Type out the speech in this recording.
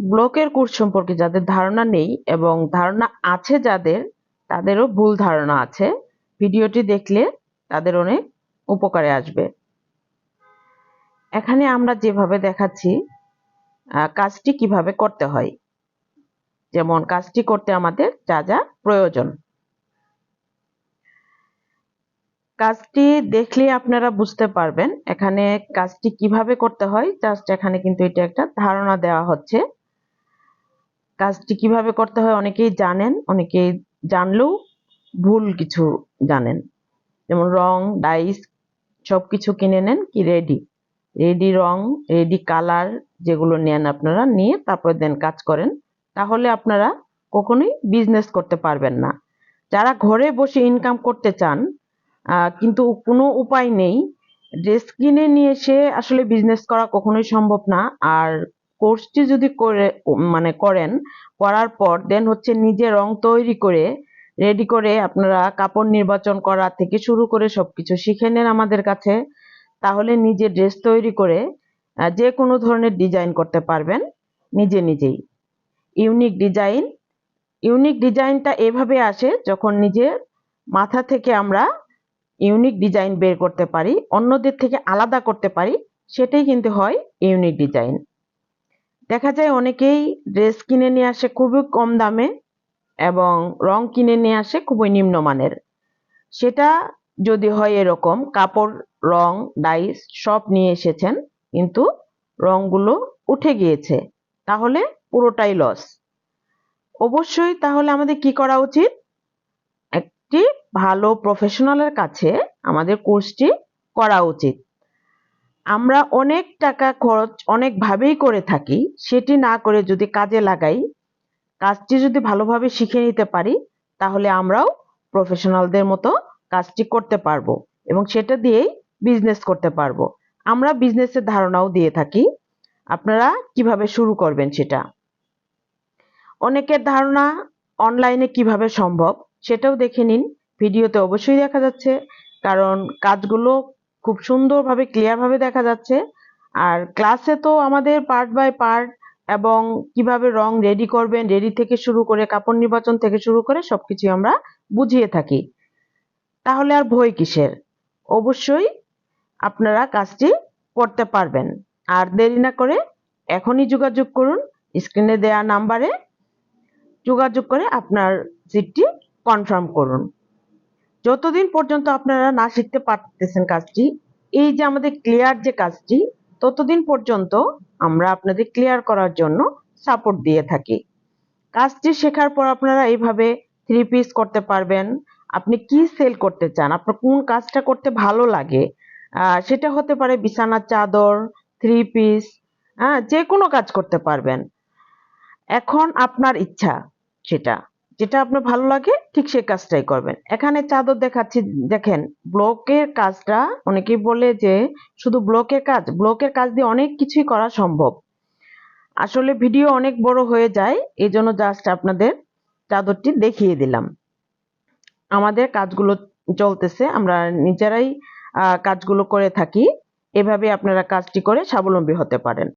ব্লকের কোর্স সম্পর্কে যাদের ধারণা নেই এবং ধারণা আছে যাদের, তাদেরও ভুল ধারণা আছে। ভিডিওটি দেখলে তাদের অনেক উপকারে আসবে। এখানে আমরা যেভাবে দেখাচ্ছি কাজটি কিভাবে করতে হয়, যেমন কাজটি করতে আমাদের যা যা প্রয়োজন, কাজটি দেখলে আপনারা বুঝতে পারবেন এখানে কাজটি কিভাবে করতে হয়। জাস্ট এখানে কিন্তু এটা একটা ধারণা দেওয়া হচ্ছে। কাজটি কিভাবে করতে হয় অনেকেই জানেন, অনেকেই জানলেও ভুল কিছু জানেন। যেমন রং, ডাইস সবকিছু কিনে নেন কি রেডি রং, রেডি কালার যেগুলো নেন আপনারা, নিয়ে তারপর দেন কাজ করেন, তাহলে আপনারা কখনোই বিজনেস করতে পারবেন না। যারা ঘরে বসে ইনকাম করতে চান কিন্তু কোনো উপায় নেই, ড্রেস কিনে নিয়ে এসে আসলে বিজনেস করা কখনোই সম্ভব না। আর কোর্সটি যদি করেন, করার পর দেন হচ্ছে নিজে রং তৈরি করে রেডি করে আপনারা কাপড় নির্বাচন করা থেকে শুরু করে সবকিছু শিখে নেন আমাদের কাছে, তাহলে নিজে ড্রেস তৈরি করে যে কোনো ধরনের ডিজাইন করতে পারবেন নিজেই। ইউনিক ডিজাইনটা এভাবে আসে যখন নিজের মাথা থেকে আমরা ইউনিক ডিজাইন বের করতে পারি, অন্যদের থেকে আলাদা করতে পারি, সেটাই কিন্তু হয় ইউনিক ডিজাইন। দেখা যায় অনেকেই ড্রেস কিনে নিয়ে আসে খুবই কম দামে এবং রং কিনে নিয়ে আসে খুবই নিম্নমানের। সেটা যদি হয় এরকম, কাপড়, রং, ডাইস সব নিয়ে এসেছেন কিন্তু রংগুলো উঠে গিয়েছে, তাহলে পুরোটাই লস। অবশ্যই তাহলে আমাদের কি করা উচিত? একটি ভালো প্রফেশনালের কাছে আমাদের কোর্সটি করা উচিত। আমরা অনেক টাকা খরচ অনেকভাবেই করে থাকি, সেটি না করে যদি কাজে লাগাই, কাজটি যদি ভালোভাবে শিখে নিতে পারি, তাহলে আমরাও প্রফেশনালদের মতো কাজটি করতে পারবো এবং সেটা দিয়েই বিজনেস করতে পারবো। আমরা বিজনেসের ধারণাও দিয়ে থাকি, আপনারা কিভাবে শুরু করবেন সেটা। অনেকের ধারণা অনলাইনে কিভাবে সম্ভব সেটাও দেখে নিন, ভিডিওতে অবশ্যই দেখা যাচ্ছে, কারণ কাজগুলো খুব সুন্দরভাবে ক্লিয়ারভাবে দেখা যাচ্ছে। আর ক্লাসে তো আমাদের পার্ট বাই পার্ট এবং কিভাবে রং রেডি করবেন, রেডি থেকে শুরু করে কাপড় নির্বাচন থেকে শুরু করে সবকিছু আমরা বুঝিয়ে থাকি। তাহলে আর ভয় কিসের? অবশ্যই আপনারা কাজটি করতে পারবেন। আর দেরি না করে এখনই যোগাযোগ করুন, স্ক্রিনে দেওয়া নাম্বারে যোগাযোগ করে আপনার সিটটি কনফার্ম করুন। যতদিন পর্যন্ত আপনারা না শিখতে পারতেছেন কাজটি, এই যে আমাদের ক্লিয়ার যে কাজটি, ততদিন পর্যন্ত আমরা আপনাদের ক্লিয়ার করার জন্য সাপোর্ট দিয়ে থাকি। কাজটি শেখার পর আপনারা এইভাবে 3 পিস করতে পারবেন। আপনি কি সেল করতে চান, আপনার কোন কাজটা করতে ভালো লাগে, সেটা হতে পারে বিছানার চাদর, 3 পিস, যে কোনো কাজ করতে পারবেন। এখন আপনার ইচ্ছা, সেটা যেটা আপনার ভালো লাগে ঠিক সেই কাজটাই করবেন। এখানে চাদর দেখাচ্ছি, দেখেন ব্লকের কাজটা, অনেকেই বলে যে শুধু ব্লকের কাজ দিয়ে অনেক কিছুই করা সম্ভব। আসলে ভিডিও অনেক বড় হয়ে যায়, এই জন্য জাস্ট আপনাদের চাদরটি দেখিয়ে দিলাম। আমাদের কাজগুলো চলতেছে, আমরা নিজেরাই কাজগুলো করে থাকি। এভাবে আপনারা কাজটি করে স্বাবলম্বী হতে পারেন।